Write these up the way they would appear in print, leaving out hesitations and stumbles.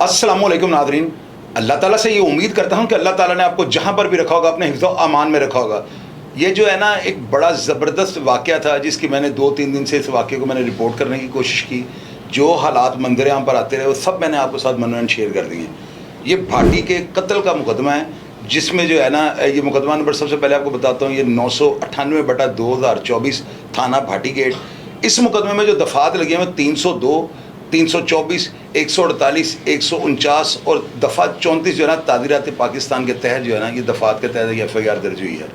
अस्सलामु अलैकुम नादरीन। अल्लाह ताला से ये उम्मीद करता हूँ कि अल्लाह ताला ने आपको जहाँ पर भी रखा होगा अपने हिफ्ज़ व अमान में रखा होगा। ये जो है ना एक बड़ा ज़बरदस्त वाक़या था जिसकी मैंने 2-3 दिन से इस वाक़े को मैंने रिपोर्ट करने की कोशिश की। जो हालात मंजर आम पर आते रहे वो सब मैंने आपके साथ मनोरंजन शेयर कर दिए। ये भाटी के कत्ल का मुकदमा है जिसमें जो है ना ये मुकदमा नंबर सबसे पहले आपको बताता हूँ, ये 998/2024 थाना भाटी गेट। इस मुकदमे में जो दफ़ात लगी हैं वो 302, 324, 148, 149 और दफ़ा 34 जो है ना तादीरात पाकिस्तान के तहत जो है ना ये दफ़ात के तहत ये FIR दर्ज हुई है।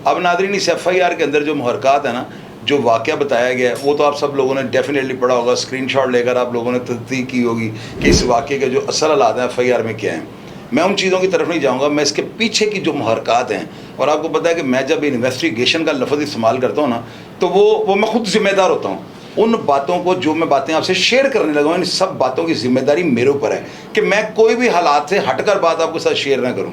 अब नादरीन इस FIR के अंदर जो मुहरक़ात है ना, जो वाक़या बताया गया है वो तो आप सब लोगों ने डेफिनेटली पढ़ा होगा। स्क्रीनशॉट लेकर आप लोगों ने तस्दीक की होगी कि इस वाक़े के जो असल हालात हैं FIR में क्या हैं। मैं उन चीज़ों की तरफ नहीं जाऊँगा, मैं इसके पीछे की जो मुहरक़ात हैं, और आपको पता है कि मैं जब इन्वेस्टिगेशन का लफ्ज़ इस्तेमाल करता हूँ ना तो वो मैं खुद ज़िम्मेदार होता हूँ। उन बातों को जो मैं बातें आपसे शेयर करने लगा हूँ, इन सब बातों की जिम्मेदारी मेरे ऊपर है कि मैं कोई भी हालात से हटकर बात आपके साथ शेयर ना करूँ।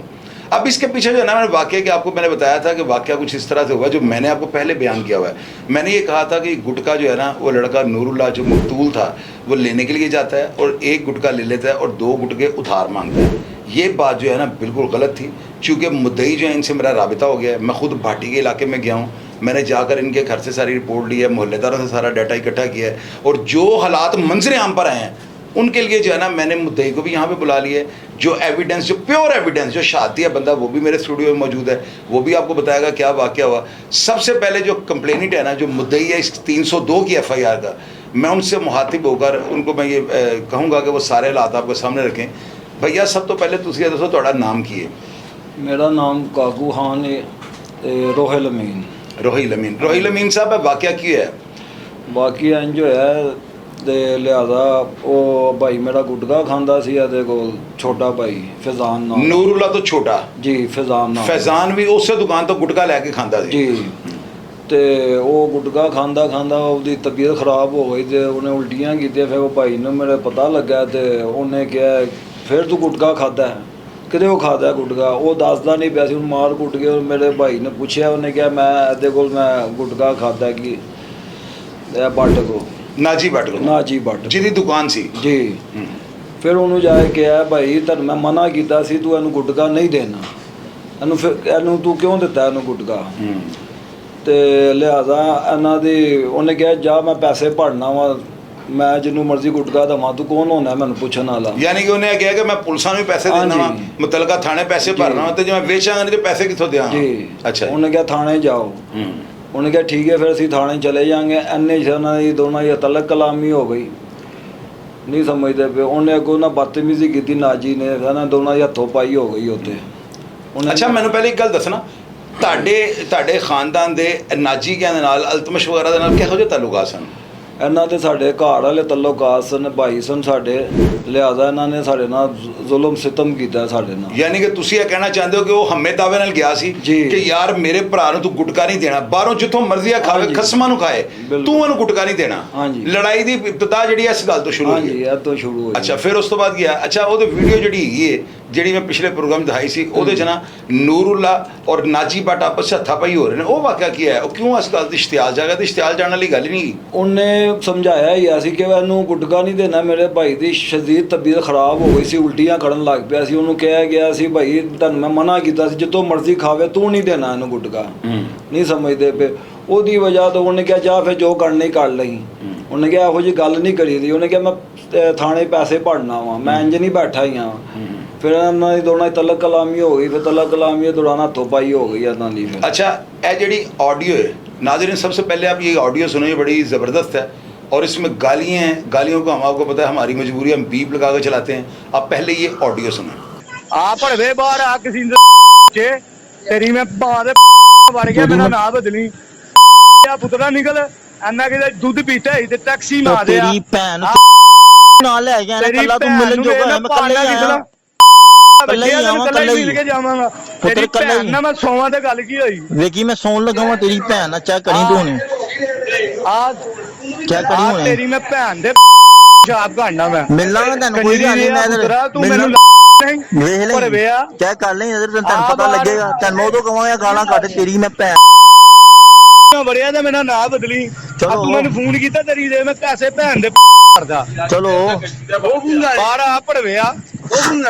अब इसके पीछे जो है ना मैंने वाक़या कि आपको मैंने बताया था कि वाक़या कुछ इस तरह से हुआ जो मैंने आपको पहले बयान किया हुआ है। मैंने ये कहा था कि गुटका जो है ना वो लड़का नूरुल्लाह जो मकतूल था वो लेने के लिए जाता है और एक गुटका ले लेता है और 2 गुटके उधार मांगता है। ये बात जो है ना बिल्कुल गलत थी, चूँकि मुद्दई जो है इनसे मेरा राबिता हो गया है। मैं खुद भाटी के इलाके में गया हूँ, मैंने जाकर इनके घर से सारी रिपोर्ट ली है, मोहल्लेदारों से सारा डाटा इकट्ठा किया है और जो हालात मंजर आम पर आए हैं उनके लिए जो है ना मैंने मुद्दई को भी यहाँ पे बुला लिया है। जो एविडेंस, जो प्योर एविडेंस, जो शातिया बंदा वो भी मेरे स्टूडियो में मौजूद है, वो भी आपको बताएगा क्या वाक़या हुआ। सबसे पहले जो कंप्लेनेंट है ना, जो मुद्दई है इस 302 की FIR का, मैं उनसे मुखातिब होकर उनको मैं ये कहूँगा कि वो सारे हालात आपके सामने रखें। भैया सब तो पहले तुम दसो ਤੁਹਾਡਾ नाम की है? मेरा नाम काकू खान है, रोहिल अमीन। रोहिल अमीन। रोहिल अमीन साहब वाक़या की है? बाकी इंज होया ते लिहाजा वो भाई मेरा गुटका खांदा सी ਇਹਦੇ ਕੋਲ छोटा भाई फैजान नाम। नूरुल्लाह तो छोटा जी, फैजान नाम। फैजान भी उसे दुकान तो गुटका लैके खांदा सी जी। ਤੇ ਉਹ ਗੁਟਕਾ ਖਾਂਦਾ ਖਾਂਦਾ ਉਹਦੀ ਤਬੀਅਤ ਖਰਾਬ ਹੋ ਗਈ ਤੇ ਉਹਨੇ ਉਲਟੀਆਂ ਕੀਤੀਆਂ। ਫਿਰ ਉਹ ਭਾਈ ਨੂੰ ਮੇਰੇ ਪਤਾ ਲੱਗਾ ਤੇ ਉਹਨੇ ਕਿਹਾ ਫਿਰ ਤੂੰ ਗੁਟਕਾ ਖਾਦਾ ਹੈ? ਕਿਤੇ ਉਹ ਖਾਦਾ ਗੁਟਕਾ, ਉਹ ਦੱਸਦਾ ਨਹੀਂ ਪਿਆ ਸੀ। ਉਹਨੂੰ ਮਾਰ ਕੁੱਟ ਕੇ ਮੇਰੇ ਭਾਈ ਨੇ ਪੁੱਛਿਆ, ਉਹਨੇ ਕਿਹਾ ਮੈਂ ਇਹਦੇ ਕੋਲ ਮੈਂ ਗੁਟਕਾ ਖਾਦਾ ਕਿ ਬੱਟ ਕੋ नाजी भट्ट को, ਨਾਜੀ ਬੱਟ ਜਿਹਦੀ ਦੁਕਾਨ ਸੀ ਜੀ। ਫਿਰ ਉਹਨੂੰ ਜਾ ਕੇ ਕਿਹਾ ਭਾਈ ਤੈਨੂੰ ਮੈਂ ਮਨਾ ਕੀਤਾ ਸੀ, ਤੂੰ ਇਹਨੂੰ ਗੁਟਕਾ ਨਹੀਂ ਦੇਣਾ, ਇਹਨੂੰ ਫਿਰ ਇਹਨੂੰ ਤੂੰ ਕਿਉਂ ਦਿੱਤਾ ਇਹਨੂੰ ਗੁਟਕਾ? ਤੇ ਲਿਹਾਜ਼ਾ ਇਹਨਾਂ ਦੀ ਉਹਨੇ ਕਿਹਾ ਜਾ ਮੈਂ ਪੈਸੇ ਭਰਨਾ ਵਾ, ਮੈਂ ਜਿਹਨੂੰ ਮਰਜ਼ੀ ਗੁਟਕਾ ਦੇਵਾਂ, ਤੂੰ ਕੌਣ ਹੋਣਾ ਮੈਨੂੰ ਪੁੱਛਣ ਵਾਲਾ? ਯਾਨੀ ਕਿ ਉਹਨੇ ਕਿਹਾ ਕਿ ਮੈਂ ਪੁਲਿਸਾਂ ਨੂੰ ਵੀ ਪੈਸੇ ਦੇਣਾ ਵਾ, ਮੁਤਲਕਾ ਥਾਣੇ ਪੈਸੇ ਭਰਨਾ ਤੇ ਜੇ ਮੈਂ ਵੇਚਾਂਗਾ ਨਹੀਂ ਤੇ ਪੈਸੇ ਕਿੱਥੋਂ ਦਿਆਂ? ਜੀ। ਅੱਛਾ। ਉਹਨੇ ਕਿਹਾ ਥਾਣੇ ਜਾਓ। ਉਹਨੇ ਕਿਹਾ ਠੀਕ ਹੈ ਫਿਰ ਅਸੀਂ ਥਾਣੇ ਚਲੇ ਜਾਵਾਂਗੇ। ਇੰਨੇ ਚ ਉਹਨਾਂ ਦੀ ਦੋਨਾਂ ਦੀ ਤਲਕ ਕਲਾਮੀ ਹੋ ਗਈ, ਨਹੀਂ ਸਮਝਦੇ ਪਏ। ਉਹਨੇ ਅੱਗੋਂ ਨਾ ਬਦਤਮੀਜ਼ੀ ਕੀਤੀ ਨਾਜੀ ਨੇ, ਇਹਨਾਂ ਦੋਨਾਂ ਦੀ ਹੱਥੋਂ ਪਾਈ ਹੋ ਗਈ ਉੱਥੇ। ਅੱਛਾ, ਮੈਨੂੰ ਪਹਿਲੇ ਇੱਕ ਗੱਲ ਦੱਸਣਾ, ਤੁਹਾਡੇ ਖਾਨਦਾਨ ਦੇ ਨਾਜੀ ਕਿਆਂ ਦੇ ਨਾਲ, ਅਲਤਮਸ਼ ਵਗੈਰਾ ਦੇ ਨਾਲ ਕਿਹੋ ਜਿਹੇ ਤਾਲੁਕਾਤ ਸਨ? ਇਹਨਾਂ ਤੇ ਸਾਡੇ ਘਰ ਵਾਲੇ ਤਲੁਕਾਤ ਸਨ, ਭਾਈ ਸਨ ਸਾਡੇ। ਲਿਹਾਜ਼ਾ ਇਹਨਾਂ ਨੇ ਸਾਡੇ ਨਾਲ ਜ਼ੁਲਮ ਸਿਤਮ ਕੀਤਾ ਸਾਡੇ ਨਾਲ। ਯਾਨੀ ਕਿ ਤੁਸੀਂ ਇਹ ਕਹਿਣਾ ਚਾਹੁੰਦੇ ਹੋ ਕਿ ਉਹ ਹਮੇ ਦਾਵੇ ਨਾਲ ਗਿਆ ਸੀ ਕਿ ਯਾਰ ਮੇਰੇ ਭਰਾ ਨੂੰ ਤੂੰ ਗੁਟਕਾ ਨਹੀਂ ਦੇਣਾ, ਬਾਹਰੋਂ ਜਿੱਥੋਂ ਮਰਜ਼ੀ ਆ ਖਾਵੇ, ਖਸਮਾਂ ਨੂੰ ਖਾਏ, ਤੂੰ ਉਹਨੂੰ ਗੁਟਕਾ ਨਹੀਂ ਦੇਣਾ। ਲੜਾਈ ਦੀ ਇਬਤਦਾ ਜਿਹੜੀ ਇਸ ਗੱਲ ਤੋਂ ਸ਼ੁਰੂ ਹੋਈ। ਹਾਂਜੀ, ਇਹ ਤੋਂ ਸ਼ੁਰੂ ਹੋਈ। ਅੱਛਾ, ਫਿਰ ਉਸ ਤੋਂ ਬਾਅਦ ਗਿਆ। ਅੱਛਾ, ਉਹਦੇ ਵੀਡੀਓ ਜਿਹੜੀ ਹੈਗੀ ਹੈ, ਜਿਹੜੀ ਮੈਂ ਪਿਛਲੇ ਪ੍ਰੋਗਰਾਮ ਦਿਖਾਈ ਸੀ, ਉਹਦੇ 'ਚ ਨਾ ਨੂਰੁੱਲਾ ਔਰ ਨਾਜੀ ਭੱਟ ਆਪਸ 'ਚ ਹੱਥਾਪਾਈ ਹੋ ਰਹੇ ਨੇ। ਉਹ ਵਾਕਿਆ ਕੀ ਹੈ? ਉਹ ਕਿਉਂ ਇਸ ਗੱਲ ਦੀ ਇਸ਼ਤਿਆਲ ਜਾਗਾ? ਤੇ ਇਸ਼ਤਿਆਲ ਜਾਣ ਵਾਲੀ ਗੱਲ ਹੀ ਨਹੀਂ। ਉਹਨੇ ਸਮਝਾਇਆ ਹੀ ਸੀ ਕਿ ਇਹਨੂੰ ਗੁਟਕਾ ਨਹੀਂ ਦੇਣਾ। ਮੇਰੇ ਭਾਈ ਦੀ ਸ਼ਦੀਦ ਤਬੀਅਤ ਖਰਾਬ ਹੋ ਗਈ ਸੀ, ਉਲਟੀਆਂ ਕਰਨ ਲੱਗ ਪਿਆ ਸੀ। ਉਹਨੂੰ ਕਿਹਾ ਗਿਆ ਸੀ ਭਾਈ ਤੁਹਾਨੂੰ ਮੈਂ ਮਨਾ ਕੀਤਾ ਸੀ, ਜਿੱਥੋਂ ਮਰਜ਼ੀ ਖਾਵੇ, ਤੂੰ ਨਹੀਂ ਦੇਣਾ ਇਹਨੂੰ ਗੁਟਕਾ। ਨਹੀਂ ਸਮਝਦੇ ਪਏ। ਉਹਦੀ ਵਜ੍ਹਾ ਤੋਂ ਉਹਨੇ ਕਿਹਾ ਜਾ ਫਿਰ ਜੋ ਕਰਨੀ ਕਰ ਲਈ। ਉਹਨੇ ਕਿਹਾ ਇਹੋ ਜਿਹੀ ਗੱਲ ਨਹੀਂ ਕਰੀ ਦੀ। ਉਹਨੇ ਕਿਹਾ ਮੈਂ ਥਾਣੇ ਪੈਸੇ ਭਰਨਾ ਵਾ, ਮੈਂ ਇੰਜ ਨਹੀਂ ਬੈਠਾ ਹੀ ਹਾਂ। फिर ਇਹਨਾਂ ਦੀ ਦੋਨਾਂ ਦੀ ਤਲਕ ਕਲਾਮੀ ਹੋ ਗਈ। ਫਿਰ ਤਲਕ ਕਲਾਮੀ दौरान हाथों पाई हो गई ਇਹਨਾਂ ਦੀ। फिर अच्छा, ये जी ऑडियो है नाज़रीन, सबसे पहले आप ये ऑडियो सुनो, ये बड़ी ज़बरदस्त है और इसमें गालियाँ हैं। गालियों को हम आपको पता है हमारी मजबूरी, हम बीप लगा के चलाते हैं। आप पहले ये ऑडियो सुनो। आप पढ़वे बाहर आ किसी के तेरी मैं बाद मर गया, मेरा नाम बदली पुतरा निकल एना के दूध पीता ही ते टैक्सी मार दे तेरी भैन ना ले गया ना, कल्ला तू मिलन जोगा है, मैं कल्ला ही आया कल्ला ही आवां, कल्ला ही मिल के जावांगा। तेरी भैन ना मैं सोवां ते गल की होई वेखी मैं सोन लगा वां, तेरी भैन ना चेक करी तू ने आज चेक करी हुने तेरी मैं भैन दे शाप करना मैं मिलना ना तैਨੂੰ कोई गल नहीं। मैं तू मेनू नहीं ਵੇਖ ਲੈ ਭਰਵਿਆ ਚੈੱਕ ਕਰ ਲੈ, ਤੈਨੂੰ ਪਤਾ ਲੱਗੇਗਾ। ਤੈਨੂੰ ਉਦੋਂ ਕਵਾਂਗਾ ਗਾਲਾਂ ਕੱਢ, ਤੇਰੀ ਮੈਂ ਭੈਨ ਵੜਿਆ ਤੇ ਮੇਰਾ ਨਾਂ ਬਦਲੀ। ਤੂੰ ਮੈਨੂੰ ਫੋਨ ਕੀਤਾ, ਤੇਰੀ ਦੇ ਮੈਂ ਪੈਸੇ ਭੈਣ ਦੇ ਕਰਦਾ। ਚਲੋ ਬਾਹਰ ਆ ਭੜਵਿਆ।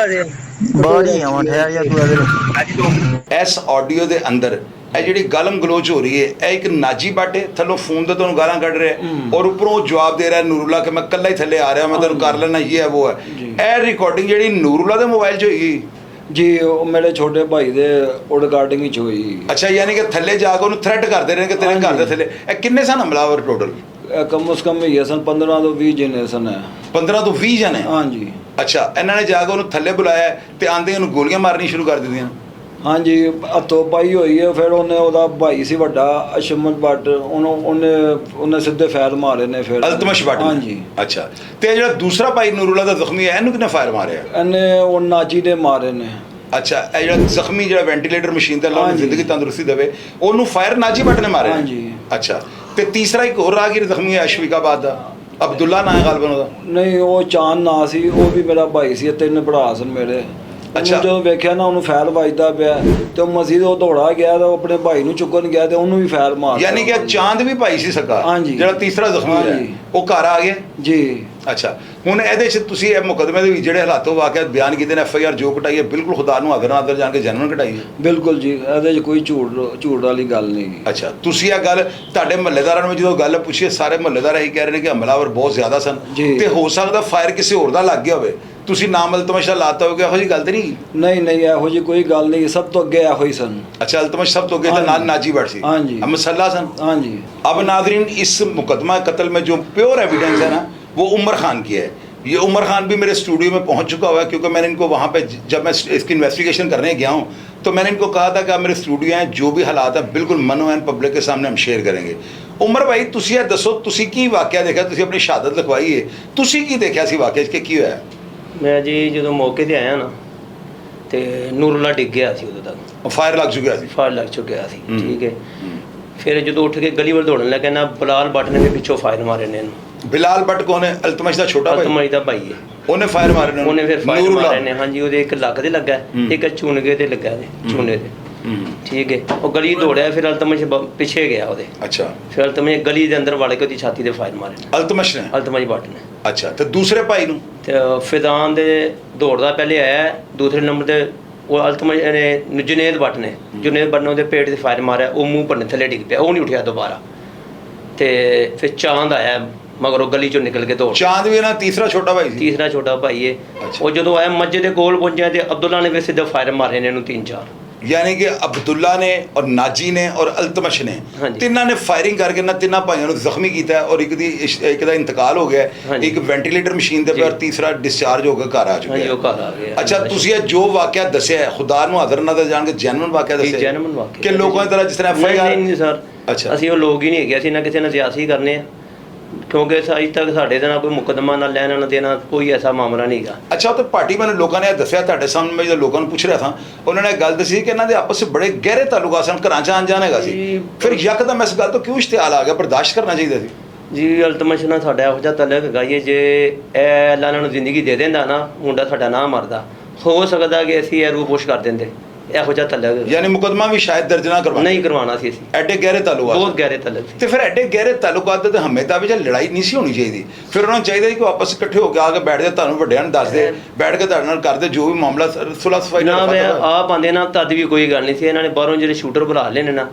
ਬਾਹਰ ਹੀ ਆਵਾਂ ਠਹਿਰ ਜਾ ਤੂੰ ਅਗਰ ਇਸ ਆਡੀਓ ਦੇ ਅੰਦਰ ਇਹ ਜਿਹੜੀ ਗਾਲਮ ਗਲੋਚ ਹੋ ਰਹੀ ਹੈ, ਇਹ ਇੱਕ ਨਾਜੀ ਬਾਟੇ ਥੱਲੋਂ ਫੋਨ ਤੇ ਤੁਹਾਨੂੰ ਗਾਲਾਂ ਕੱਢ ਰਿਹਾ ਔਰ ਉੱਪਰੋਂ ਜਵਾਬ ਦੇ ਰਿਹਾ ਨੂਰੁੱਲਾ ਕਿ ਮੈਂ ਕੱਲਾ ਹੀ ਥੱਲੇ ਆ ਰਿਹਾ, ਮੈਂ ਤੈਨੂੰ ਕਰ ਲੈਣਾ, ਇਹ ਹੈ ਉਹ ਹੈ। ਇਹ ਰਿਕਾਰਡਿੰਗ ਜਿਹੜੀ ਨੂਰੁੱਲਾ ਦੇ ਮੋਬਾਈਲ 'ਚ ਹੋਈ ਜੀ, ਉਹ ਮੇਰੇ ਛੋਟੇ ਭਾਈ ਦੇ ਉਹ ਰਿਕਾਰਡਿੰਗ ਵਿੱਚ ਹੋਈ। ਅੱਛਾ, ਯਾਨੀ ਕਿ ਥੱਲੇ ਜਾ ਕੇ ਉਹਨੂੰ ਥ੍ਰੈਟ ਕਰਦੇ ਰਹੇ ਕਿ ਤੇਰੇ ਘਰ ਦੇ ਥੱਲੇ। ਇਹ ਕਿੰਨੇ ਸਨ ਹਮਲਾਵਰ ਟੋਟਲ? ਕਮ ਉਸ ਕਮ ਹੀ ਸਨ 15 ਤੋਂ 20 ਜਨਰੇਸ਼ਨ ਹੈ। 15 ਤੋਂ 20 ਜਣੇ? ਹਾਂਜੀ। ਅੱਛਾ, ਇਹਨਾਂ ਨੇ ਜਾ ਕੇ ਉਹਨੂੰ ਥੱਲੇ ਬੁਲਾਇਆ ਤੇ ਆਂਦੇ ਉਹਨੂੰ ਗੋਲੀਆਂ ਮਾਰਨੀ ਸ਼ੁਰੂ ਕਰ ਦਿੱਤੀਆਂ? ਹਾਂਜੀ, ਹੱਥੋਂ ਪਾਈ ਹੋਈ ਹੈ। ਫਿਰ ਉਹਦਾ ਭਾਈ ਸੀ ਵੱਡਾ ਅਸ਼ਮਤ ਭੱਟ, ਉਹਨੇ ਸਿੱਧੇ ਫਾਇਰ ਮਾਰੇ ਨੇ। ਫਿਰ ਅਲਤਮਸ਼ ਭੱਟ? ਹਾਂਜੀ। ਅੱਛਾ, ਤੇ ਜਿਹੜਾ ਦੂਸਰਾ ਭਾਈ ਨੂਰੁੱਲਾ ਦਾ ਜ਼ਖਮੀ ਹੈ, ਇਹਨੂੰ ਕਿਹਨੇ ਫਾਇਰ ਮਾਰਿਆ? ਇਹਨੇ ਉਹ ਨਾਜੀ ਨੇ ਮਾਰੇ ਨੇ। ਅੱਛਾ, ਇਹ ਜਿਹੜਾ ਜ਼ਖਮੀ ਜਿਹੜਾ ਵੈਂਟੀਲੇਟਰ ਮਸ਼ੀਨ ਤੇ ਲਾਉਣ ਜ਼ਿੰਦਗੀ ਤੰਦਰੁਸਤੀ ਦੇਵੇ, ਉਹਨੂੰ ਫਾਇਰ ਨਾਜੀ ਭੱਟ ਨੇ ਮਾਰਿਆ? ਹਾਂਜੀ। ਅੱਛਾ, ਤੇ ਤੀਸਰਾ ਇੱਕ ਹੋਰ ਰਾਹਗੀਰ ਜ਼ਖਮੀ ਹੈ ਅਸ਼ਵਿਕਾਬਾਦ ਦਾ, ਅਬਦੁੱਲਾ ਨਾਂ ਹੈ ਗਾਲਬਨ ਉਹਦਾ? ਨਹੀਂ, ਉਹ ਚਾਂਦ ਨਾਂ ਸੀ, ਉਹ ਵੀ ਮੇਰਾ ਭਾਈ ਸੀ। 3 ਭਰਾ ਸਨ ਮੇਰੇ। ਅੱਛਾ। ਜਦੋਂ ਵੇਖਿਆ ਨਾ ਉਹਨੂੰ ਫਾਇਰ ਵੱਜਦਾ ਪਿਆ ਤੇ ਉਹ ਮਸਜਿਦ ਉਹ ਦੌੜਾ ਗਿਆ ਤੇ ਉਹ ਆਪਣੇ ਭਾਈ ਨੂੰ ਚੁੱਕਣ ਗਿਆ ਤੇ ਉਹਨੂੰ ਵੀ ਫਾਇਰ ਮਾਰ। ਯਾਨੀ ਕਿ ਚਾਂਦ ਵੀ ਭਾਈ ਸੀ ਸਕਾ? ਹਾਂਜੀ। ਜਿਹੜਾ ਤੀਸਰਾ ਜ਼ਖਮੀ ਹੈ ਉਹ ਘਰ ਆ ਗਿਆ? ਜੀ। ਅੱਛਾ, ਹੁਣ ਇਹਦੇ 'ਚ ਤੁਸੀਂ ਇਹ ਮੁਕੱਦਮੇ ਦੇ ਵਿੱਚ ਜਿਹੜੇ ਹਾਲਾਤੋਂ ਵਾਕਿਆਤ ਬਿਆਨ ਕੀਤੇ ਨੇ, FIR ਜੋ ਕਟਾਈ ਹੈ, ਬਿਲਕੁਲ ਖੁਦਾ ਨੂੰ ਅਗਰ ਨਾਦਰ ਜਾਣ ਕੇ ਜਨਮਨ ਕਟਾਈ ਹੈ? ਬਿਲਕੁਲ ਜੀ, ਇਹਦੇ 'ਚ ਕੋਈ ਝੂਠ ਵਾਲੀ ਗੱਲ ਨਹੀਂ। ਅੱਛਾ, ਤੁਸੀਂ ਇਹ ਗੱਲ ਤੁਹਾਡੇ ਮਹੱਲੇਦਾਰਾਂ ਨੂੰ ਜਦੋਂ ਗੱਲ ਪੁੱਛੀ, ਸਾਰੇ ਮਹੱਲੇਦਾਰ ਇਹੀ ਕਹਿ ਰਹੇ ਨੇ ਕਿ ਹਮਲਾਵਰ ਬਹੁਤ ਜ਼ਿਆਦਾ ਸਨ ਤੇ ਹੋ ਸਕਦਾ ਫਾਇਰ ਕਿਸੇ ਹੋਰ ਦਾ ਲੱਗ ਗਿਆ ਹੋਵੇ, ਤੁਸੀਂ ਨਾਮ ਅਲਤਮਸ਼ ਦਾ ਲਾਤਾ ਹੋਵੇ, ਇਹੋ ਜਿਹੀ ਗੱਲ ਤੇ ਨਹੀਂ? ਨਹੀਂ, ਇਹੋ ਜਿਹੀ ਕੋਈ ਗੱਲ ਨਹੀਂ। ਸਭ ਤੋਂ ਅੱਗੇ ਇਹੋ ਹੀ ਸਨ। अच्छा, अल्तमश सब तो गए थे, नाल नाजी भट्ट सी। हाँ जी। अब मसल्ला सन। हाँ जी। अब नाजरीन, इस मुकदमा कत्ल में जो प्योर एविडेंस है ना, वो उमर खान की है। ये उमर खान भी मेरे स्टूडियो में पहुंच चुका हुआ है, क्योंकि मैंने इनको वहाँ पे जब मैं इसकी इन्वेस्टिगेशन करने गया हूँ तो मैंने इनको कहा था कि आप मेरे स्टूडियो हैं, जो भी हालात है बिल्कुल मनो एन पब्लिक के सामने हम शेयर करेंगे। उमर भाई, तुसी ये दसो, तुसी की वाकया देखा? तुसी अपनी शहादत लिखवाई है, तुसी की देखा सी वाकया कि की होया? ਮੈਂ ਜੀ ਜਦੋਂ ਮੌਕੇ ਤੇ ਆਇਆ ਨਾ ਤੇ ਨੂਰੁੱਲਾ ਡਿੱਗ ਗਿਆ ਸੀ ਉਦੋਂ ਤੱਕ, फायर लग चुका सी? ਫਾਇਰ ਲੱਗ ਚੁੱਕਿਆ ਸੀ। ਠੀਕ ਹੈ, ਫਿਰ ਜਦੋਂ ਉੱਠ ਕੇ ਗਲੀ ਵੱਲ ਦੌੜਨ ਲੱਗਾ ਨਾ, ਬਲਾਲ ਭੱਟ ਨੇ ਵੀ ਪਿੱਛੋਂ ਫਾਇਰ ਮਾਰੇ ਨੇ ਇਹਨੂੰ। बिलाल भट्ट कौन है? अल्तमश का छोटा भाई? ਅਲਤਮਸ਼ ਦਾ ਭਾਈ ਹੈ। ਉਹਨੇ ਫਾਇਰ ਮਾਰੇ ਨੇ? ਉਹਨੇ ਫਿਰ ਫਾਇਰ ਨੂਰੁੱਲਾ ਮਾਰੇ ਨੇ। ਹਾਂਜੀ, ਉਹਦੇ ਇੱਕ ਲੱਕ ਤੇ ਲੱਗਾ, ਇੱਕ ਚੂਨਗੇ ਤੇ ਲੱਗਾ ਨੇ, ਚੂਨੇ ਤੇ। ਠੀਕ ਹੈ, ਉਹ ਗਲੀ ਦੌੜਿਆ, ਫਿਰ ਅਲਤਮਸ਼ ਪਿੱਛੇ ਗਿਆ ਉਹਦੇ। अच्छा, ਫਿਰ ਅਲਤਮਸ਼ ਗਲੀ ਦੇ ਅੰਦਰ ਵੜ ਕੇ ਉਹਦੀ ਛਾਤੀ ਤੇ ਫਾਇਰ ਮਾਰੇ ਨੇ, अल्तमश ने? ਅਲਤਮਸ਼ ਭੱਟ ਨੇ। अच्छा, तो दूसरे भाई ਨੂੰ? ਤੇ ਫਿਦਾਨ ਦੇ ਦੌੜਦਾ ਪਹਿਲੇ ਆਇਆ, ਦੂਸਰੇ ਨੰਬਰ ਤੇ ਉਹ ਅਲਤਮਸ਼ ਨੇ ਜੁਨੇਦ ਭੱਟ ਨੇ ਉਹਦੇ ਪੇਟ ਤੇ ਫਾਇਰ ਮਾਰਿਆ, ਉਹ ਮੂੰਹ ਭੰਨੇ ਥੱਲੇ ਡਿੱਗ ਪਿਆ, ਉਹ ਨਹੀਂ ਉੱਠਿਆ ਦੁਬਾਰਾ। ਤੇ ਫਿਰ ਚਾਂਦ ਆਇਆ ਮਗਰੋਂ ਗਲੀ ਚੋਂ ਨਿਕਲ ਕੇ ਦੌੜ। ਚਾਂਦ ਵੀ ਨਾ ਤੀਸਰਾ ਛੋਟਾ ਭਾਈ ਸੀ? ਤੀਸਰਾ ਛੋਟਾ ਭਾਈ ਹੈ। ਅੱਛਾ। ਉਹ ਜਦੋਂ ਆਇਆ ਮਸਜਿਦ ਦੇ ਕੋਲ ਪਹੁੰਚਿਆ ਤੇ ਅਬਦੁੱਲਾ ਨੇ ਵੀ ਸਿੱਧਾ ਫਾਇਰ ਮਾਰੇ ਨੇ ਇਹਨੂੰ 3-4। यानी कि अब्दुल्ला ने और नाजी ने और अल्तमश ने, हाँ जी। तिन्ना ने फायरिंग करके ना तिन्ना भाइयों को जख्मी किया और एक दा इंतकाल हो गया, हाँ जी। एक वेंटिलेटर मशीन दे पे और तीसरा डिस्चार्ज होकर घर आ चुका ਹਾਂਜੀ, ਉਹ है। ਘਰ ਆ ਗਿਆ। अच्छा, तुसी ये जो वाकया दस्या है, खुदा ਨੂੰ हज़र नाज़र जान के जेन्युइन वाकया ਜੀ, दस्या ਜੈਨੂਇਨ ਵਾਕਿਆ कि लोगों की तरह जिस तरह FIR? ਨਹੀਂ ਸਰ, ਅੱਛਾ। ਅਸੀਂ ਉਹ ਲੋਕ ਹੀ ਨਹੀਂ ਹੈਗੇ, ਅਸੀਂ ਨਾ ਕਿਸੇ ਨਾਲ ਸਿਆਸੀ ਕਰਨੇ ਆ, ਕਿਉਂਕਿ ਅੱਜ ਤੱਕ ਸਾਡੇ ਦੇ ਨਾਲ ਕੋਈ ਮੁਕੱਦਮਾ ਨਾ ਲੈਣਾ ਨਾ ਦੇਣਾ, ਕੋਈ ਐਸਾ ਮਾਮਲਾ ਨਹੀਂ ਹੈਗਾ। ਅੱਛਾ, ਉਹ ਤਾਂ ਪਾਰਟੀ ਮੈਨੂੰ ਲੋਕਾਂ ਨੇ ਇਹ ਦੱਸਿਆ ਤੁਹਾਡੇ ਸਾਹਮਣੇ, ਮੈਂ ਜਦੋਂ ਲੋਕਾਂ ਨੂੰ ਪੁੱਛ ਰਿਹਾ ਸਾਂ, ਉਹਨਾਂ ਨੇ ਗੱਲ ਦੱਸੀ ਕਿ ਇਹਨਾਂ ਦੇ ਆਪਸ ਵਿੱਚ ਬੜੇ ਗਹਿਰੇ ਤਾਲੁਕਾਤ ਸਨ, ਘਰਾਂ 'ਚ ਆਉਣ ਜਾਣ ਹੈਗਾ ਸੀ। ਜੀ। ਫਿਰ ਯਕਦਮ ਇਸ ਗੱਲ ਤੋਂ ਕਿਉਂ ਇਸ਼ਤਿਆਲ ਆ ਗਿਆ? ਬਰਦਾਸ਼ਤ ਕਰਨਾ ਚਾਹੀਦਾ ਸੀ। ਜੀ, ਅਲਤਮਸ਼ ਨਾਲ ਸਾਡਾ ਇਹੋ ਜਿਹਾ ਤਲਕ ਹੈਗਾ ਜੀ, ਜੇ ਇਹ ਅੱਲਾ ਇਹਨਾਂ ਨੂੰ ਜ਼ਿੰਦਗੀ ਦੇ ਦਿੰਦਾ ਨਾ, ਮੁੰਡਾ ਸਾਡਾ ਨਾ ਮਰਦਾ, ਹੋ ਸਕਦਾ ਕਿ ਅਸੀਂ ਇਹ ਰੂਪੋਸ਼ ਕਰ ਦਿੰਦੇ, ਇਹੋ ਜਿਹਾ ਤਲਕ। ਯਾਨੀ ਮੁਕੱਦਮਾ ਵੀ ਸ਼ਾਇਦ ਦਰਜ ਨਾ ਕਰਵਾਉਣਾ? ਨਹੀਂ ਕਰਵਾਉਣਾ ਸੀ ਅਸੀਂ, ਐਡੇ ਗਹਿਰੇ ਤਾਲੁਕਾਤ? ਬਹੁਤ ਗਹਿਰੇ ਤਲਕ ਸੀ। ਤੇ ਫਿਰ ਐਡੇ ਗਹਿਰੇ ਤਾਲੁਕਾਤ ਦੇ ਤਾਂ ਹਮੇਸ਼ਾ ਵਿੱਚ ਲੜਾਈ ਨਹੀਂ ਸੀ ਹੋਣੀ ਚਾਹੀਦੀ। ਫਿਰ ਉਹਨਾਂ ਨੂੰ ਚਾਹੀਦਾ ਸੀ ਕਿ ਆਪਸ ਵਿੱਚ ਇਕੱਠੇ ਹੋ ਕੇ ਆ ਕੇ ਬੈਠ ਜਾ, ਤੁਹਾਨੂੰ ਵੱਡਿਆਂ ਨੂੰ ਦੱਸ ਦੇ, ਬੈਠ ਕੇ ਤੁਹਾਡੇ ਨਾਲ ਕਰਦੇ ਜੋ ਵੀ ਮਾਮਲਾ ਸੁਲਹ ਸਫਾਈ ਨਾ ਨਾਲ ਮੈਂ ਖਤਮ ਹੋਇਆ। ਆਪ ਆਂਦੇ ਨਾ, ਤਦ ਵੀ ਕੋਈ ਗੱਲ ਨਹੀਂ ਸੀ। ਇਹਨਾਂ ਨੇ ਬਾਹਰੋਂ ਜਿਹੜੇ ਸ਼ੂਟਰ ਬੁਲਾ ਲੈਣੇ ਨਾ,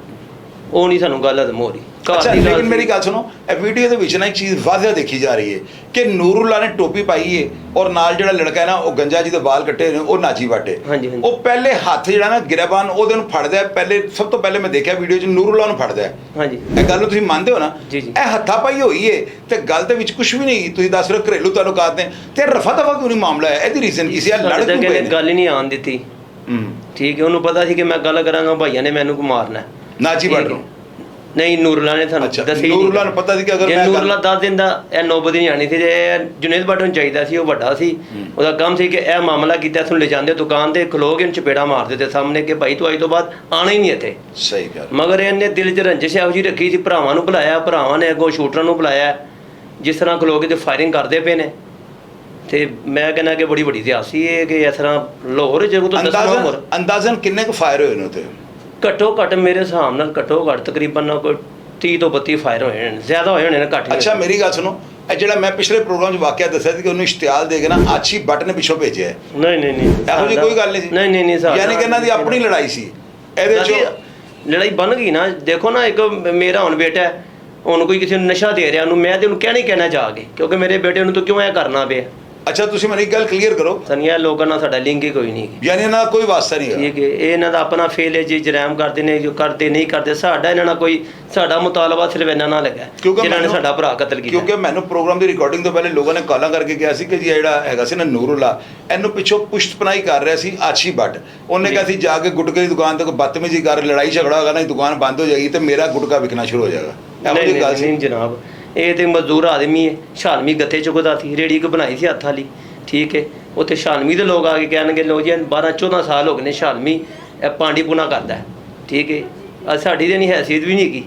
ਉਹ ਨਹੀਂ ਸਾਨੂੰ ਗੱਲ ਹਜ਼ਮ ਹੋ ਰਹੀ। ਅੱਛਾ, ਲੇਕਿਨ ਮੇਰੀ ਗੱਲ ਸੁਣੋ, ਇਹ ਵੀਡੀਓ ਦੇ ਵਿੱਚ ਨਾ ਇੱਕ ਚੀਜ਼ ਵਾਜ਼ਿਆ ਦੇਖੀ ਜਾ ਰਹੀ ਹੈ ਕਿ ਨੂਰੁੱਲਾ ਨੇ ਟੋਪੀ ਪਾਈ ਹੈ ਔਰ ਨਾਲ ਜਿਹੜਾ ਲੜਕਾ ਹੈ ਨਾ, ਉਹ ਗੰਜਾ ਜੀ ਦੇ ਵਾਲ ਕੱਟੇ ਨੇ, ਉਹ ਨਾਜੀ ਵਾਟੇ। ਹਾਂਜੀ, ਹਾਂਜੀ। ਉਹ ਪਹਿਲੇ ਹੱਥ ਜਿਹੜਾ ਨਾ ਗਿਰਬਾਨ ਉਹਦੇ ਨੂੰ ਫੜਦਾ ਹੈ, ਪਹਿਲੇ ਸਭ ਤੋਂ ਪਹਿਲੇ ਮੈਂ ਦੇਖਿਆ ਵੀਡੀਓ 'ਚ ਨੂਰੁੱਲਾ ਨੂੰ ਫੜਦਾ ਹੈ। ਹਾਂਜੀ, ਇਹ ਗੱਲ ਨੂੰ ਤੁਸੀਂ ਮੰਨਦੇ ਹੋ ਨਾ? ਜੀ, ਜੀ। ਇਹ ਹੱਥਾ ਪਾਈ ਹੋਈ ਹੈ ਤੇ ਗੱਲ ਦੇ ਵਿੱਚ ਕੁਝ ਵੀ ਨਹੀਂ, ਤੁਸੀਂ ਦੱਸ ਰਹੇ ਹੋ ਘਰੇਲੂ ਤਾਲੁਕਾਤ ਨੇ, ਤੇ ਰਫਾ ਦਫਾ ਕਿਉਂ ਨਹੀਂ ਮਾਮਲਾ ਹੈ? ਇਹਦੀ ਰੀਜ਼ਨ ਕੀ ਸੀ? ਇਹ ਲੜ ਸਾਡੇ ਕਿਉਂ ਤਾਂ ਪਏ ਕਹਿੰਦੇ ਨੇ? ਗੱਲ ਹੀ ਨਹੀਂ ਆਉਣ ਦਿੱਤੀ। ਠੀਕ ਹੈ, ਉਹਨੂੰ ਪਤਾ ਸੀ ਕਿ ਮੈਂ ਗੱਲ ਕਰਾਂਗਾ ਭਾਈਆਂ ਨੇ ਮੈਨੂੰ ਕੋ ਮਾਰਨਾ ਹੈ। ਨਾਜੀ ਠੀਕ ਵਾਟ ਹੈ। ਨੂੰ? ਨਹੀਂ, ਨੂਰੁੱਲਾ ਨੇ ਸਾਨੂੰ ਅੱਛਾ, ਦੱਸਿਆ ਹੀ ਨੂਰੁੱਲਾ ਨੂੰ ਪਤਾ ਸੀ ਕਿ ਅਗਰ ਜੇ ਮੈਂ ਗੱਲ- ਨੂਰੁੱਲਾ ਦੱਸ ਦਿੰਦਾ ਇਹ ਨੌਬਤ ਨਹੀਂ ਆਣੀ ਸੀ। ਜੇ ਜੁਨੇਦ ਭੱਟ ਨੂੰ ਚਾਹੀਦਾ ਸੀ, ਉਹ ਵੱਡਾ ਸੀ, ਉਹਦਾ ਕੰਮ ਸੀ ਕਿ ਇਹ ਮਾਮਲਾ ਕੀਤਾ, ਤੁਹਾਨੂੰ ਲੈ ਜਾਂਦੇ ਦੁਕਾਨ ਤੇ ਖਲੋ ਕੇ ਚਪੇੜਾ ਮਾਰ ਦਿੱਤੇ ਸਾਹਮਣੇ ਕਿ ਭਾਈ ਤੂੰ ਅੱਜ ਤੋਂ ਬਾਅਦ ਆਣਾ ਹੀ ਨਹੀਂ ਇੱਥੇ। ਸਹੀ ਗੱਲ। ਮਗਰ ਇਹਨੇ ਦਿਲ 'ਚ ਰੰਜਿਸ਼ ਇਹੋ ਜਿਹੀ ਰੱਖੀ ਸੀ, ਭਰਾਵਾਂ ਨੂੰ ਬੁਲਾਇਆ, ਭਰਾਵਾਂ ਨੇ ਅੱਗੋਂ ਸ਼ੂਟਰਾਂ ਨੂੰ ਬੁਲਾਇਆ, ਜਿਸ ਤਰ੍ਹਾਂ ਖਲੋ ਕੇ ਤੇ ਫਾਇਰਿੰਗ ਕਰਦੇ ਪਏ ਨੇ। ਤੇ ਮੈਂ ਕਹਿੰਦਾ ਕਿ ਬੜੀ ਵੱਡੀ ਸਿਆਸੀ ਹੈ ਕਿ ਇਸ ਤਰ੍ਹਾਂ ਲਾਹੌਰ ਜਦੋਂ ਤੋਂ ਅੰਦਾਜ਼ਨ ਕਿੰਨੇ ਕੁ ਫਾਇਰ ਹੋਏ ਨੇ ਉੱਥੇ? ਘੱਟੋ ਘੱਟ ਮੇਰੇ ਹਿਸਾਬ ਨਾਲ ਘੱਟੋ ਘੱਟ ਤਕਰੀਬਨ ਕੋਈ 30 ਤੋਂ 32 ਫਾਇਰ ਹੋਏ ਨੇ, ਜ਼ਿਆਦਾ ਹੋਏ ਹੋਣੇ ਨੇ, ਘੱਟ ਨਹੀਂ। ਅੱਛਾ, ਮੇਰੀ ਗੱਲ ਸੁਣੋ, ਇਹ ਜਿਹੜਾ ਮੈਂ ਪਿਛਲੇ ਪ੍ਰੋਗਰਾਮ 'ਚ ਵਾਕਿਆ ਦੱਸਿਆ ਸੀ ਕਿ ਉਹਨੂੰ ਇਸ਼ਤਿਹਾਲ ਦੇ ਕੇ ਨਾ ਆਛੀ ਬੱਟ ਨੇ ਪਿੱਛੋਂ ਭੇਜਿਆ ਹੈ। ਨਹੀਂ ਇਹੋ ਜਿਹੀ ਕੋਈ ਗੱਲ ਨਹੀਂ ਸੀ। ਨਹੀਂ ਯਾਨੀ ਕਿ ਇਹਨਾਂ ਦੀ ਆਪਣੀ ਲੜਾਈ ਸੀ ਇਹਦੇ 'ਚ। ਲੜਾਈ ਬਣ ਗਈ ਨਾ। ਦੇਖੋ ਨਾ, ਇੱਕ ਮੇਰਾ ਹੁਣ ਬੇਟਾ ਹੈ, ਹੁਣ ਕੋਈ ਕਿਸੇ ਨੂੰ ਨਸ਼ਾ ਦੇ ਰਿਹਾ, ਉਹਨੂੰ ਮੈਂ ਤੇ ਉਹਨੂੰ ਕਹਿਣਾ ਜਾ ਕੇ, ਕਿਉਂਕਿ ਮੇਰੇ ਬੇਟੇ ਨੂੰ ਤੂੰ ਕਿਉਂ ਇਹ ਕਰਨਾ ਪਿਆ। ਅੱਛਾ, ਤੁਸੀਂ ਮੈਨੂੰ ਇੱਕ ਗੱਲ ਕਲੀਅਰ ਕਰੋ, ਸਨੀਆ ਲੋਕਾਂ ਨਾਲ ਸਾਡਾ ਲਿੰਕ ਹੀ ਕੋਈ ਨਹੀਂ, ਯਾਨੀ ਇਹਨਾਂ ਦਾ ਕੋਈ ਵਾਸਤਾ ਨਹੀਂ ਹੈ। ਠੀਕ ਹੈ, ਇਹ ਇਹਨਾਂ ਦਾ ਆਪਣਾ ਫੇਲ ਹੈ ਜੀ, ਜਰਾਮ ਕਰਦੇ ਨੇ, ਜੋ ਕਰਦੇ ਨਹੀਂ ਕਰਦੇ, ਸਾਡਾ ਇਹਨਾਂ ਨਾਲ ਕੋਈ, ਸਾਡਾ ਮੁਤਾਲਬਾ ਸਿਰਫ ਇਹਨਾਂ ਨਾਲ ਲੱਗਾ ਜਿਨ੍ਹਾਂ ਨੇ ਸਾਡਾ ਭਰਾ ਕਤਲ ਕੀਤਾ। ਕਿਉਂਕਿ ਮੈਨੂੰ ਪ੍ਰੋਗਰਾਮ ਦੀ ਰਿਕਾਰਡਿੰਗ ਤੋਂ ਪਹਿਲੇ ਲੋਕਾਂ ਨੇ ਕਾਲਾਂ ਕਰਕੇ ਕਿਹਾ ਸੀ ਕਿ ਜੀ ਜਿਹੜਾ ਹੈਗਾ ਸੀ ਨਾ ਨੂਰੁੱਲਾ, ਇਹਨੂੰ ਪਿੱਛੋਂ ਪੁਸ਼ਤਪਨਾਹੀ ਕਰ ਰਿਹਾ ਸੀ ਆਛੀ ਬੱਟ। ਉਹਨੇ ਕਿਹਾ ਸੀ ਜਾ ਕੇ ਗੁਟਕੇ ਦੀ ਦੁਕਾਨ ਤੇ ਕੋਈ ਬਦਤਮੀਜ਼ੀ ਕਰ, ਲੜਾਈ ਝਗੜਾ ਹੋਗਾ ਨਾ, ਦੁਕਾਨ ਬੰਦ ਹੋ ਜਾਏਗੀ ਤੇ ਮੇਰਾ ਗੁਟਕਾ ਵਿਕਣਾ ਸ਼ੁਰੂ ਹੋ ਜਾਏਗਾ। ਨਹੀਂ ਜਨਾਬ, ਇਹ ਤੇ ਮਜ਼ਦੂਰ ਆਦਮੀ ਹੈ, ਛਾਲਮੀ ਗੱਥੇ ਚੁੱਕਦਾ ਸੀ, ਰੇੜੀ ਕੋ ਬਣਾਈ ਸੀ ਹੱਥ ਵਾਲੀ, ਠੀਕ ਹੈ। ਉੱਥੇ ਛਾਲਮੀ ਦੇ ਲੋਕ ਆ ਕੇ ਕਹਿਣਗੇ ਲੋ ਜੀ 12-14 ਸਾਲ ਹੋ ਗਏ ਨੇ ਛਾਲਮੀ ਇਹ ਪਾਂਡੀ ਪੁਣਾ ਕਰਦਾ ਹੈ, ਠੀਕ ਹੈ। ਸਾਡੀ ਤੇ ਨਹੀਂ ਹੈਸੀਅਤ भी नहीं की,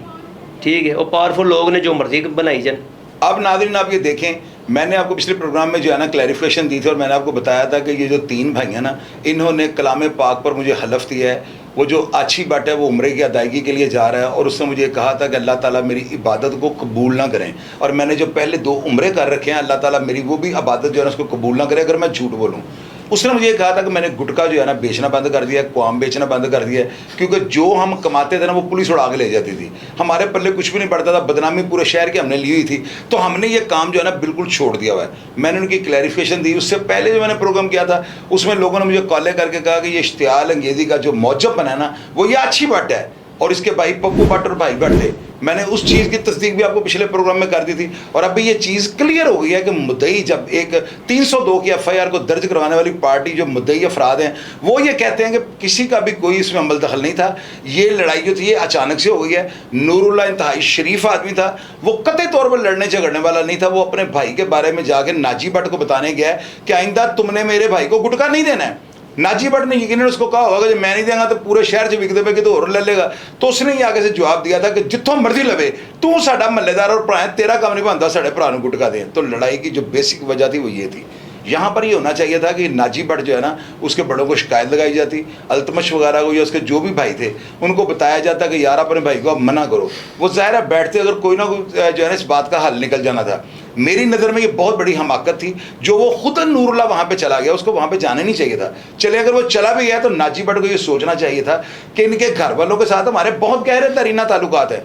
ठीक है। वो पावरफुल लोग ने जो मर्जी बनाई जान। अब नाज़रीन आप ये देखें, मैंने आपको पिछले प्रोग्राम में जो है ना क्लैरिफिकेशन दी थी और मैंने आपको बताया था कि ये जो 3 भाई हैं ना, इन्होंने कलाम पाक पर मुझे हलफ दिया है। वो जो आछी बट है वो उम्रे की अदायगी के लिए जा रहा है और उसने मुझे कहा था कि अल्लाह ताला मेरी इबादत को कबूल ना करें, और मैंने जो पहले 2 उम्रे कर रखे हैं, अल्लाह ताला मेरी वो भी इबादत जो है ना उसको कबूल ना करे अगर मैं झूठ बोलूँ। उसने मुझे कहा था कि मैंने गुटखा जो है ना बेचना बंद कर दिया है, क्वाम बेचना बंद कर दिया है, क्योंकि जो हम कमाते थे ना वो पुलिस उड़ा के ले जाती थी, हमारे पल्ले कुछ भी नहीं पड़ता था, बदनामी पूरे शहर की हमने ली हुई थी, तो हमने ये काम जो है ना बिल्कुल छोड़ दिया हुआ है। मैंने उनकी क्लैरिफिकेशन दी। उससे पहले जो मैंने प्रोग्राम किया था उसमें लोगों ने मुझे कॉल करके कहा कि ये इश्तियाल अंगेज़ी का जो मौजब बना है ना वो ये अच्छी बट है और इसके भाई पप्पू भट्ट और भाई भट्ट थे। मैंने उस चीज़ की तस्दीक भी आपको पिछले प्रोग्राम में कर दी थी और अभी ये चीज़ क्लियर हो गई है कि मुद्दई जब एक 302 की एफआईआर को दर्ज करवाने वाली पार्टी जो मुद्दई अफराद हैं वो ये कहते हैं कि किसी का भी कोई इसमें अमल दखल नहीं था, ये लड़ाई जो थी ये अचानक से हो गई है। नूरुल्ला इंतहाई शरीफ आदमी था, वो कतई तौर पर लड़ने झगड़ने वाला नहीं था। वो अपने भाई के बारे में जाके नाजी भट्ट को बताने गया है कि आइंदा तुमने मेरे भाई को गुटखा नहीं देना है। नाजी भट्ट ने यकीनन उसको कहा होगा कि जब मैं नहीं देंगा तो पूरे शहर से विकते पे कि तो और ले लेगा, तो उसने ही आगे से जवाब दिया था कि जितों मर्जी लवे तू साडा महल्लेदार और भरा है, तेरा काम नहीं बनता साढ़े भरा नूं गुटखा दें। तो लड़ाई की जो बेसिक वजह थी वो ये थी। यहाँ पर ये होना चाहिए था कि नाजी भट्ट जो है ना उसके बड़ों को शिकायत लगाई जाती, अल्तमश वगैरह को या उसके जो भी भाई थे उनको बताया जाता कि यार अपने भाई को आप मना करो। वो ज़ाहिर है बैठते अगर कोई ना कोई जो है ना इस बात का हल निकल जाना था। मेरी नज़र में ये बहुत बड़ी हमाकत थी जो वो खुद नूरुल्ला वहाँ पे चला गया, उसको वहाँ पे जाना नहीं चाहिए था। चले अगर वो चला भी गया तो नाजी भट्ट को ये सोचना चाहिए था कि इनके घर वालों के साथ हमारे बहुत गहरे तरीना ताल्लुकात है,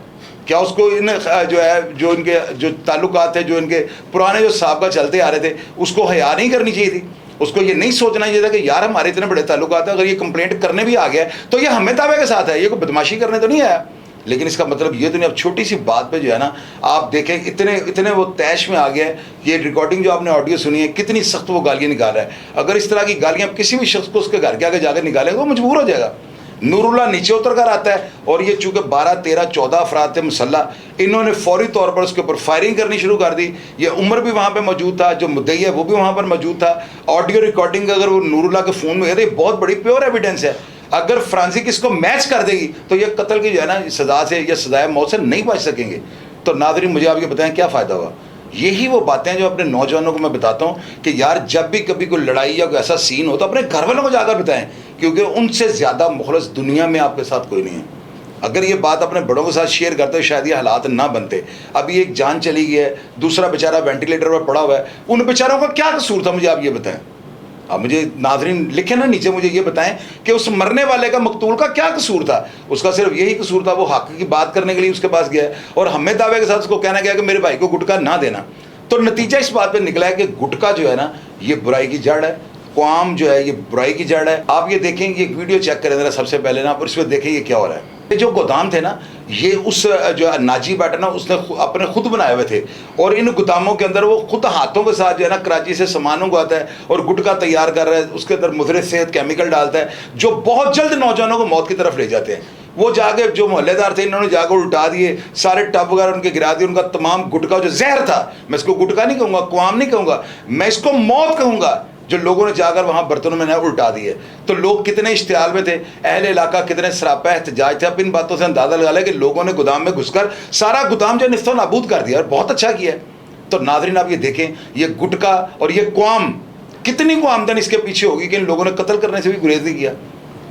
क्या उसको इन जो है जो इनके जो ताल्लुकात थे जो इनके पुराने जो साहब चलते आ रहे थे उसको हया नहीं करनी चाहिए थी। उसको ये नहीं सोचना चाहिए था कि यार हमारे इतने बड़े ताल्लुकात हैं, अगर ये कंप्लेंट करने भी आ गया तो ये हमें ताबे के साथ है, ये कोई बदमाशी करने तो नहीं आया। लेकिन इसका मतलब ये तो नहीं। अब छोटी सी बात पे जो है ना आप देखें इतने वो तैश में आ गया है। ये रिकॉर्डिंग जो आपने ऑडियो सुनी है कितनी सख्त वो गालियाँ निकाल रहा है। अगर इस तरह की गालियाँ किसी भी शख्स को उसके घर के आगे जाकर निकालेगा वो मजबूर हो जाएगा। नूरुल्ला नीचे उतर कर आता है और ये चूँकि 12, 13, 14 अफराद थे मुसल्ला, इन्होंने फौरी तौर पर उसके ऊपर फायरिंग करनी शुरू कर दी। ये उमर भी वहाँ पे मौजूद था, जो मुद्दई है वो भी वहाँ पर मौजूद था। ऑडियो रिकॉर्डिंग अगर वो नूरुल्ला के फ़ोन में है तो ये बहुत बड़ी प्योर एविडेंस है। अगर फ्रांसिक इसको मैच कर देगी तो ये कत्ल की जो है ना सज़ा से या सज़ाए मौत से नहीं बच सकेंगे। तो नाज़रीन मुझे आप ये बताएं क्या फ़ायदा हुआ। यही वो बातें जो अपने नौजवानों को मैं बताता हूँ कि यार जब भी कभी कोई लड़ाई या कोई ऐसा सीन हो तो अपने घर वालों को जाकर बताएं, क्योंकि उनसे ज़्यादा मुखलस दुनिया में आपके साथ कोई नहीं है। अगर ये बात अपने बड़ों के साथ शेयर करते तो शायद ये हालात ना बनते। अभी एक जान चली गई है, दूसरा बेचारा वेंटिलेटर पर पड़ा हुआ है, उन बेचारों का क्या कसूर था मुझे आप ये बताएं। अब मुझे नाज़रीन लिखे ना नीचे मुझे ये बताएं कि उस मरने वाले का मकतूल का क्या कसूर था। उसका सिर्फ यही कसूर था वो हक की बात करने के लिए उसके पास गया है और हमें दावे के साथ उसको कहना गया कि मेरे भाई को गुटखा ना देना। तो नतीजा इस बात पे निकला है कि गुटखा जो है ना ये बुराई की जड़ है, क्वाम जो है ये बुराई की जड़ है। आप ये देखें ये वीडियो चेक करें ज़रा सबसे पहले ना, और इसमें देखें ये क्या हो रहा है। ये जो गोदाम थे ना ये उस जो नाजी भट्ट ना उसने अपने खुद बनाए हुए थे और इन गोदामों के अंदर वो खुद हाथों के साथ जो है ना कराची से सामान उगाता है और गुटखा तैयार कर रहा है, उसके अंदर मुज़र सेहत केमिकल डालता है जो बहुत जल्द नौजवानों को मौत की तरफ ले जाते हैं। वो जाके जो मोहल्लेदार थे इन्होंने जाकर उल्टा दिए, सारे टब वगैरह उनके गिरा दिए, उनका तमाम गुटखा जो जहर था, मैं इसको गुटखा नहीं कहूँगा, क्वाम नहीं कहूँगा, मैं इसको मौत कहूँगा, जो लोगों ने जाकर वहाँ बर्तनों में उल्टा दिए। तो लोग कितने इश्तियाल में थे, अहले इलाका कितने सरापा एहतजाज थे। अब इन बातों से अंदाज़ा लगा लिया कि लोगों ने गोदाम में घुसकर सारा गोदाम जो निस्तो नाबूद कर दिया और बहुत अच्छा किया है। तो नाज़रीन आप ये देखें ये गुटखा और ये क्वाम कितनी को आमदन इसके पीछे होगी कि इन लोगों ने कत्ल करने से भी गुरेज नहीं किया।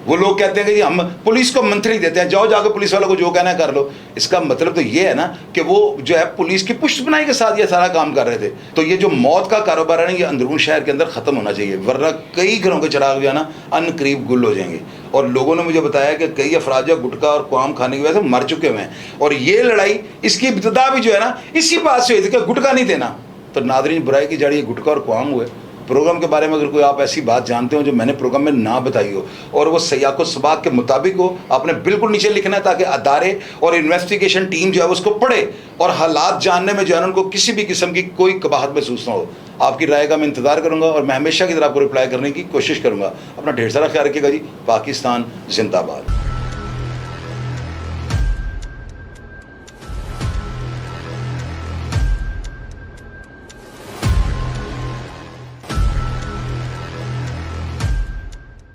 वो लोग कहते हैं कि जी हम पुलिस को मंत्री देते हैं, जाओ जाकर पुलिस वालों को जो कहना है कर लो। इसका मतलब तो ये है ना कि वो जो है पुलिस की पुष्टबनाई के साथ ये सारा काम कर रहे थे। तो ये जो मौत का कारोबार है ना, ये अंदरून शहर के अंदर ख़त्म होना चाहिए, वरना कई घरों के चिराग जो है ना अन करीब गुल हो जाएंगे। और लोगों ने मुझे बताया कि कई अफराद जो गुटखा और क्वाम खाने की वजह से मर चुके हुए हैं। और ये लड़ाई इसकी इब्तिदा भी जो है ना इसी बात से हुई थी कि गुटखा नहीं देना। तो नादरीन, बुराई की जड़ ये गुटखा और क्वाम हुए। प्रोग्राम के बारे में अगर कोई आप ऐसी बात जानते हो जो मैंने प्रोग्राम में ना बताई हो और वो सयाको सबाक के मुताबिक हो, आपने बिल्कुल नीचे लिखना है ताकि अदारे और इन्वेस्टिगेशन टीम जो है उसको पढ़े और हालात जानने में जो है उनको किसी भी किस्म की कोई कबाहत महसूस ना हो। आपकी राय का मैं इंतज़ार करूंगा और मैं हमेशा की तरह आपको रिप्लाई करने की कोशिश करूंगा। अपना ढेर सारा ख्याल रखिएगा जी। पाकिस्तान जिंदाबाद।